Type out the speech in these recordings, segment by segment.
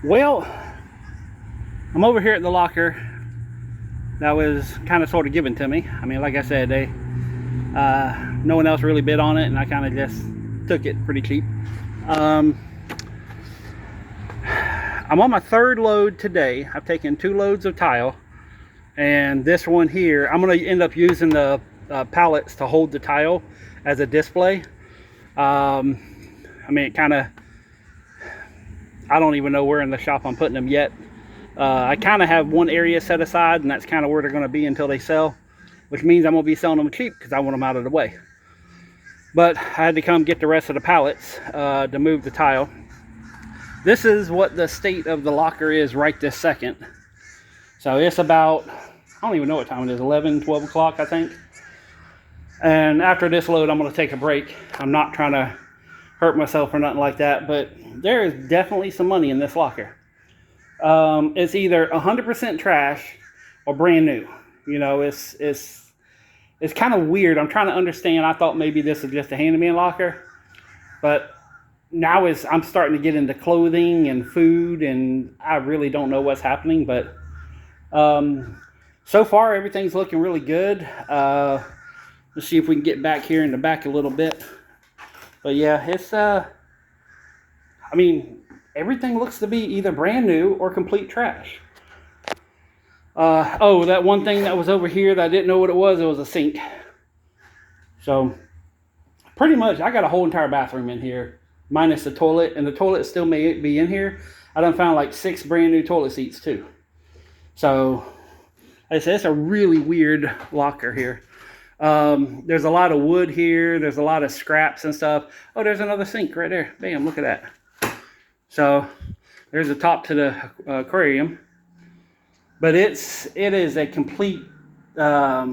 Well, I'm over here at the locker that was kind of sort of given to me. I mean, like I said, no one else really bid on it, and I kind of just took it pretty cheap. I'm on my third load today. I've taken 2 loads of tile, and this one here, I'm going to end up using the pallets to hold the tile as a display. I mean, it kind of, I don't even know where in the shop I'm putting them yet. I kind of have one area set aside, and that's kind of where they're going to be until they sell, which means I'm going to be selling them cheap because I want them out of the way. But I had to come get the rest of the pallets to move the tile. This is what the state of the locker is right this second. So it's about, I don't even know what time it is, 11, 12 o'clock, I think. And after this load, I'm going to take a break. I'm not trying to hurt myself or nothing like that, but there is definitely some money in this locker. It's either 100% trash or brand new. You know, it's kind of weird. I'm trying to understand. I thought maybe this is just a handyman locker, but now I'm starting to get into clothing and food, and I really don't know what's happening. But so far, everything's looking really good. Let's see if we can get back here in the back a little bit. But yeah, it's I mean, everything looks to be either brand new or complete trash. Oh, that one thing that was over here that I didn't know what it was a sink. So pretty much I got a whole entire bathroom in here, minus the toilet, and the toilet still may be in here. I done found like 6 brand new toilet seats too. So like I said, it's a really weird locker here. There's a lot of wood here. There's a lot of scraps and stuff. Oh, there's another sink right there. Bam, look at that. So there's the top to the aquarium. But it is a complete, I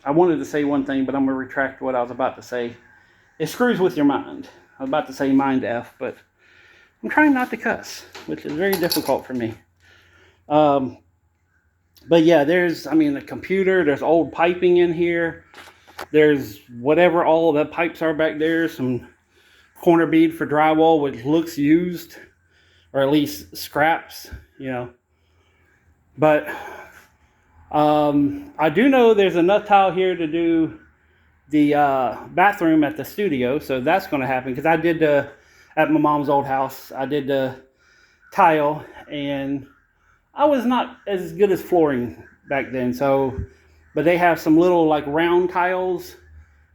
wanted to say one thing, but I'm going to retract what I was about to say. It screws with your mind. I was about to say mind F, but I'm trying not to cuss, which is very difficult for me. But yeah, there's, I mean, the computer, there's old piping in here. There's whatever all the pipes are back there, some corner bead for drywall, which looks used, or at least scraps, you know. But I do know there's enough tile here to do the bathroom at the studio, so that's going to happen, because I did at my mom's old house, I did the tile, and I was not as good as flooring back then. So, but they have some little like round tiles,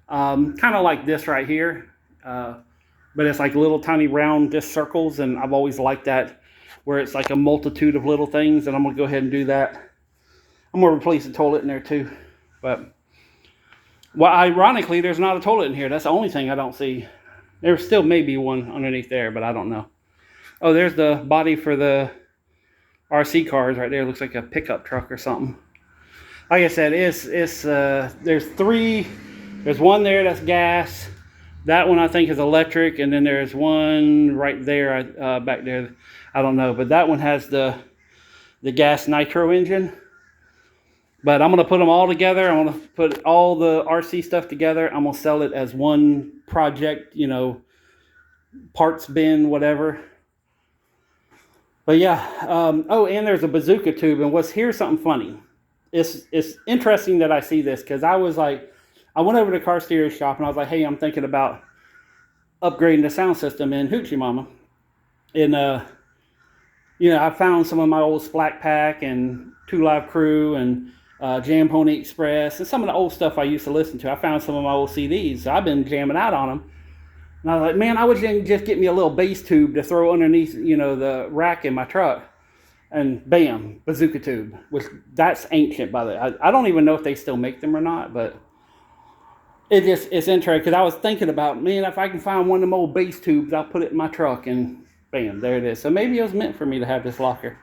kind of like this right here. But it's like little tiny round disc circles, and I've always liked that, where it's like a multitude of little things, and I'm going to go ahead and do that. I'm going to replace the toilet in there too. But, well, ironically, there's not a toilet in here. That's the only thing I don't see. There still may be one underneath there, but I don't know. Oh, there's the body for the RC cars right there. Looks like a pickup truck or something. Like I said, there's 3. There's one there that's gas. That one I think is electric, and then there's one right there back there. I don't know, but that one has the gas nitro engine. But I'm gonna put them all together. I'm gonna put all the RC stuff together. I'm gonna sell it as one project, you know, parts bin, whatever. But yeah, oh, and there's a bazooka tube, and here's something funny. It's interesting that I see this, because I was like, I went over to Car Stereo Shop, and I was like, hey, I'm thinking about upgrading the sound system in Hoochie Mama. And, you know, I found some of my old Splack Pack and 2 Live Crew and Jam Pony Express and some of the old stuff I used to listen to. I found some of my old CDs, so I've been jamming out on them. And I was like, man, I would just get me a little bass tube to throw underneath, you know, the rack in my truck. And bam, bazooka tube. Which, that's ancient, by the way. I don't even know if they still make them or not, but it's interesting, because I was thinking about, man, if I can find one of them old bass tubes, I'll put it in my truck, and bam, there it is. So maybe it was meant for me to have this locker.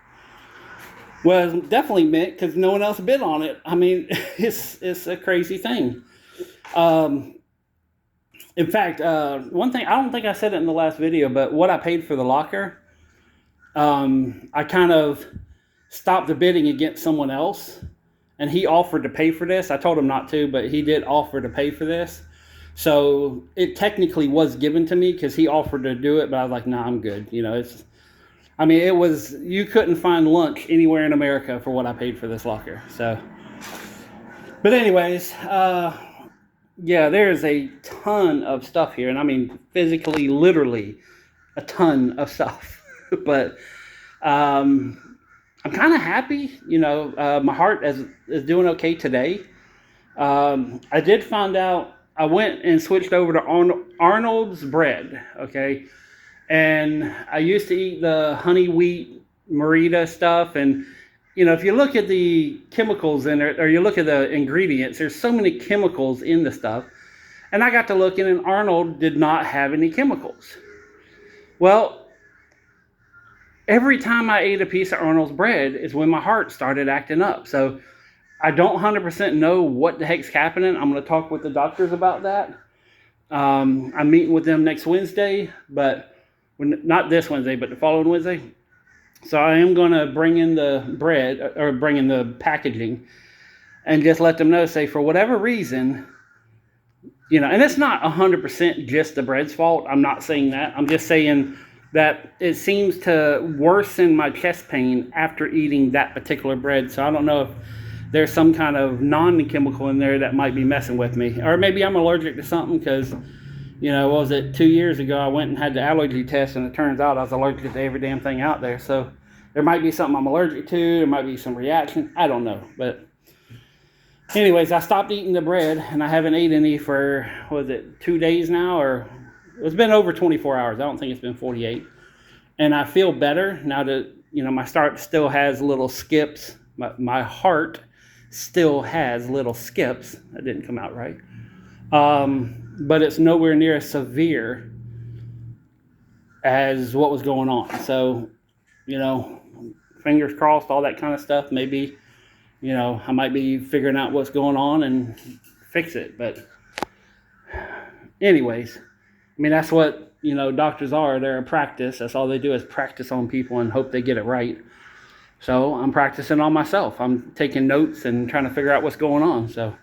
Well, it's definitely meant, because no one else bid on it. I mean, it's a crazy thing. In fact, one thing, I don't think I said it in the last video, but what I paid for the locker, I kind of stopped the bidding against someone else, and he offered to pay for this. I told him not to, but he did offer to pay for this. So it technically was given to me because he offered to do it, but I was like, nah, I'm good. You know, I mean, you couldn't find lunch anywhere in America for what I paid for this locker. So, but anyways, yeah, there's a ton of stuff here. And I mean, physically, literally a ton of stuff. But I'm kind of happy. You know, my heart is doing okay today. I did find out, I went and switched over to Arnold's bread, okay? And I used to eat the honey wheat Merita stuff. And, you know, if you look at the chemicals in it, or you look at the ingredients, there's so many chemicals in the stuff. And I got to looking, and Arnold did not have any chemicals. Well, every time I ate a piece of Arnold's bread is when my heart started acting up. So I don't 100% know what the heck's happening. I'm going to talk with the doctors about that. I'm meeting with them next Wednesday, but not this Wednesday, but the following Wednesday. So I am going to bring in the bread, or bring in the packaging, and just let them know, say, for whatever reason, you know, and it's not 100% just the bread's fault. I'm not saying that. I'm just saying that it seems to worsen my chest pain after eating that particular bread. So I don't know if there's some kind of non-chemical in there that might be messing with me. Or maybe I'm allergic to something because, you know, what was it, 2 years ago I went and had the allergy test, and it turns out I was allergic to every damn thing out there. So there might be something I'm allergic to. There might be some reaction. I don't know. But anyways, I stopped eating the bread, and I haven't ate any for, what was it, 2 days now? Or it's been over 24 hours. I don't think it's been 48. And I feel better now that, you know, my heart still has little skips. My heart still has little skips. That didn't come out right. But it's nowhere near as severe as what was going on. So, you know, fingers crossed, all that kind of stuff. Maybe, you know, I might be figuring out what's going on and fix it. But anyways, I mean, that's what, you know, doctors are. They're a practice. That's all they do is practice on people and hope they get it right. So I'm practicing on myself. I'm taking notes and trying to figure out what's going on. So,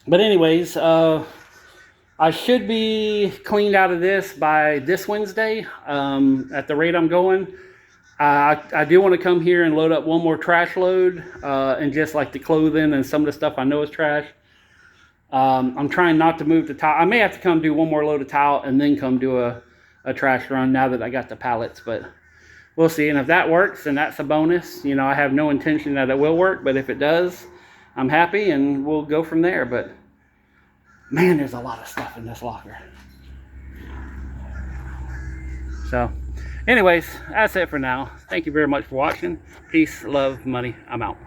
but anyways, I should be cleaned out of this by this Wednesday. At the rate I'm going, I do want to come here and load up one more trash load, and just like the clothing and some of the stuff I know is trash. I'm trying not to move the tile. I may have to come do one more load of tile and then come do a trash run now that I got the pallets, but we'll see. And if that works, then that's a bonus. You know, I have no intention that it will work, but if it does, I'm happy, and we'll go from there. But man, there's a lot of stuff in this locker. So anyways, that's it for now. Thank you very much for watching. Peace, love, money. I'm out.